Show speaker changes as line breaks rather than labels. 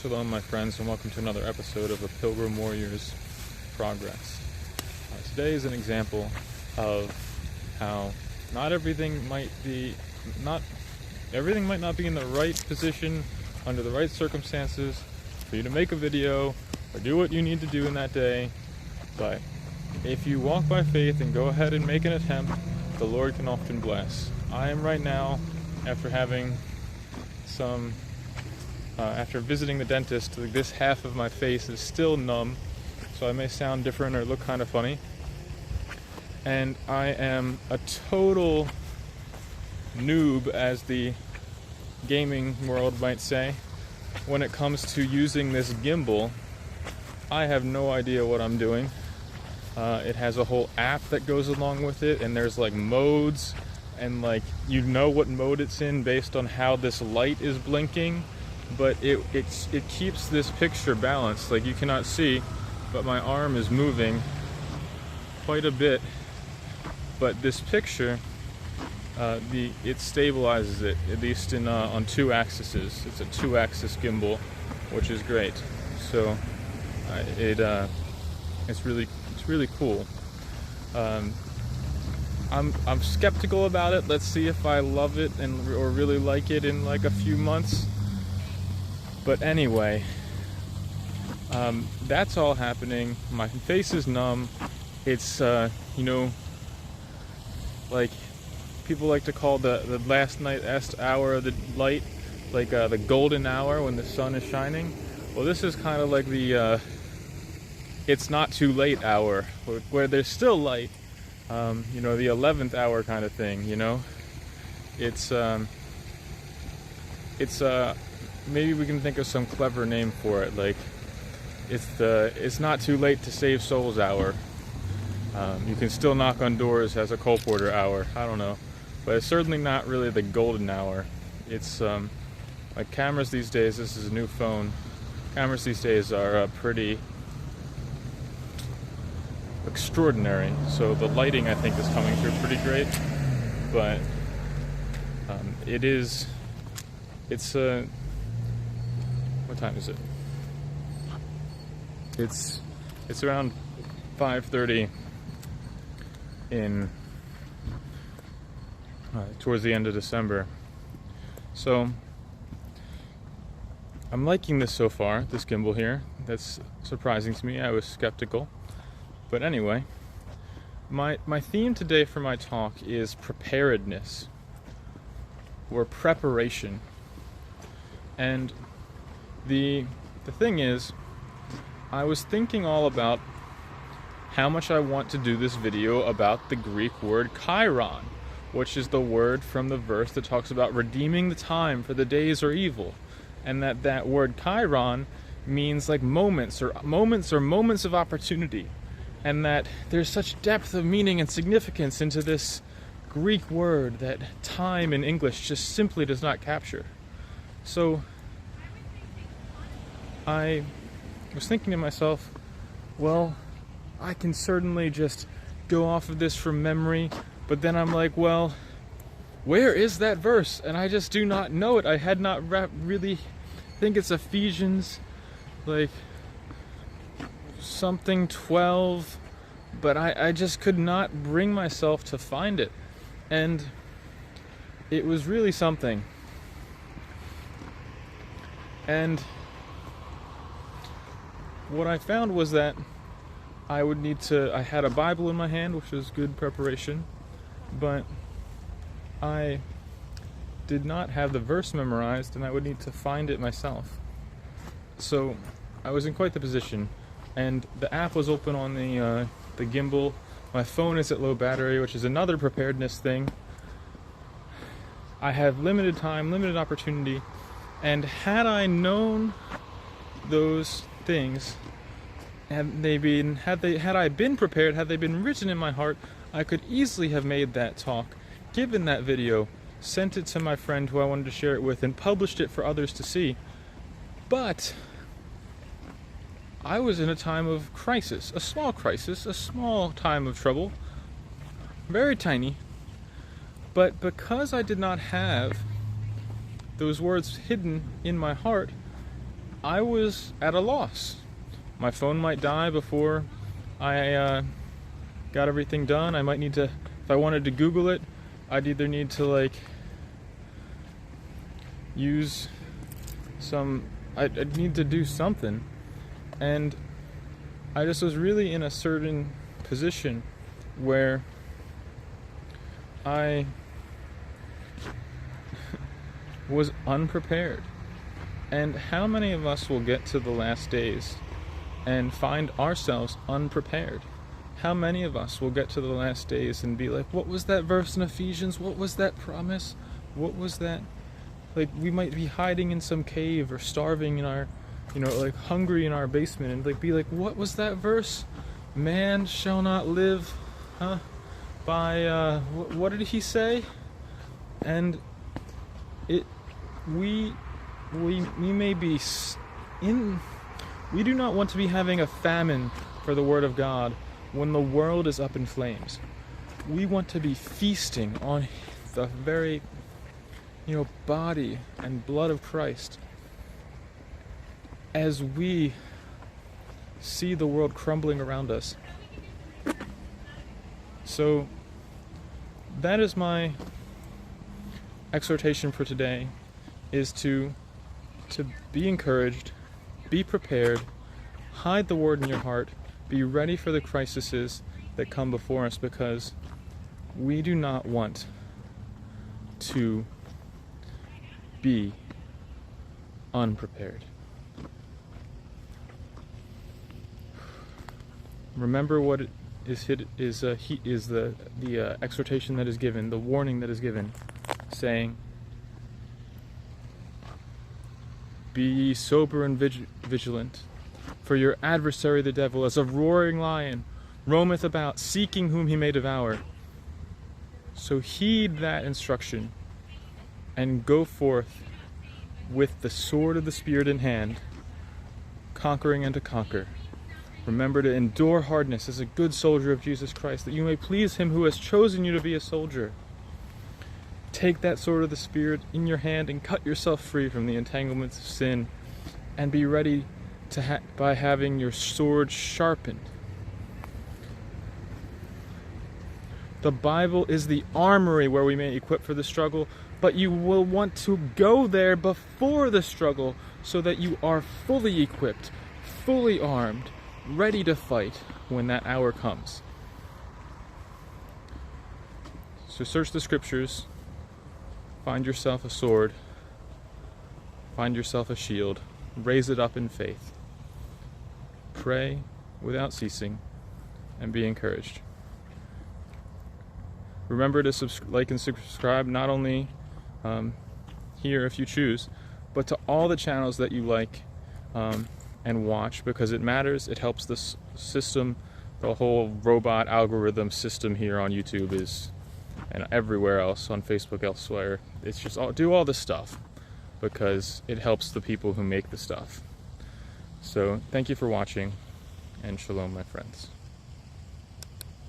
Shalom, my friends, and welcome to another episode of the Pilgrim Warrior's Progress. Today is an example of how not everything might not be in the right position under the right circumstances for you to make a video or do what you need to do in that day. But if you walk by faith and go ahead and make an attempt, the Lord can often bless. I am right now, after having after visiting the dentist, this half of my face is still numb, so I may sound different or look kind of funny. And I am a total noob, as the gaming world might say, when it comes to using this gimbal. I have no idea what I'm doing. It has a whole app that goes along with it, and there's like modes, and like you know what mode it's in based on how this light is blinking, but it keeps this picture balanced. Like, you cannot see, but my arm is moving quite a bit, but this picture it stabilizes it, at least on two axes. It's a two-axis gimbal, which is great. So it's really cool. I'm skeptical about it. Let's see if I love it or really like it in like a few months. But anyway, that's all happening. My face is numb. It's like people like to call the last hour of the light, like the golden hour when the sun is shining. Well, this is kind of like the it's not too late hour, where there's still light. The 11th hour kind of thing. It's maybe we can think of some clever name for it. Like, it's not too late to save souls hour. You can still knock on doors as a colporteur hour. I don't know, but it's certainly not really the golden hour. It's like cameras these days. This is a new phone. Cameras these days are pretty extraordinary. So the lighting, I think, is coming through pretty great. But what time is it? It's around 5:30 in towards the end of December. So I'm liking this so far, this gimbal here. That's surprising to me. I was skeptical. But anyway, my theme today for my talk is preparedness, or preparation. And the thing is, I was thinking all about how much I want to do this video about the Greek word kairon, which is the word from the verse that talks about redeeming the time, for the days are evil. And that word kairon means like moments of opportunity. And that there's such depth of meaning and significance into this Greek word that time in English just simply does not capture. So I was thinking to myself, well, I can certainly just go off of this from memory, but then I'm like, well, where is that verse? And I just do not know it. I had not really think it's Ephesians, like something 12, but I just could not bring myself to find it. And it was really something. And what I found was that I had a Bible in my hand, which was good preparation, but I did not have the verse memorized, and I would need to find it myself. So I was in quite the position, and the app was open on the gimbal. My phone is at low battery, which is another preparedness thing. I have limited time, limited opportunity, and had I known those things, had I been prepared, had they been written in my heart, I could easily have made that talk, given that video, sent it to my friend who I wanted to share it with, and published it for others to see. But I was in a time of crisis, a small time of trouble, very tiny. But because I did not have those words hidden in my heart, I was at a loss. My phone might die before I got everything done. I might need to, if I wanted to Google it, I'd either need to like use I'd need to do something. And I just was really in a certain position where I was unprepared. And how many of us will get to the last days and find ourselves unprepared? How many of us will get to the last days and be like, what was that verse in Ephesians? What was that promise? What was that? Like, we might be hiding in some cave or starving in our, like hungry in our basement, and like be like, what was that verse? Man shall not live, by, what did he say? And we may be we do not want to be having a famine for the Word of God when the world is up in flames. We want to be feasting on the very, body and blood of Christ as we see the world crumbling around us. So that is my exhortation for today, is to be encouraged, be prepared, hide the Word in your heart, be ready for the crises that come before us, because we do not want to be unprepared. Remember what is the exhortation that is given, the warning that is given, saying, "Be ye sober and vigilant, for your adversary the devil, as a roaring lion, roameth about, seeking whom he may devour." So heed that instruction, and go forth with the sword of the Spirit in hand, conquering and to conquer. Remember to endure hardness as a good soldier of Jesus Christ, that you may please him who has chosen you to be a soldier. Take that sword of the Spirit in your hand and cut yourself free from the entanglements of sin, and be ready to by having your sword sharpened. The Bible is the armory where we may equip for the struggle, but you will want to go there before the struggle so that you are fully equipped, fully armed, ready to fight when that hour comes. So search the scriptures, find yourself a sword, find yourself a shield, raise it up in faith. Pray without ceasing, and be encouraged. Remember to like and subscribe, not only here if you choose, but to all the channels that you like and watch, because it matters. It helps the system, the whole robot algorithm system here on YouTube is, and everywhere else, on Facebook, elsewhere. It's just do all this stuff because it helps the people who make the stuff. So thank you for watching, and shalom, my friends.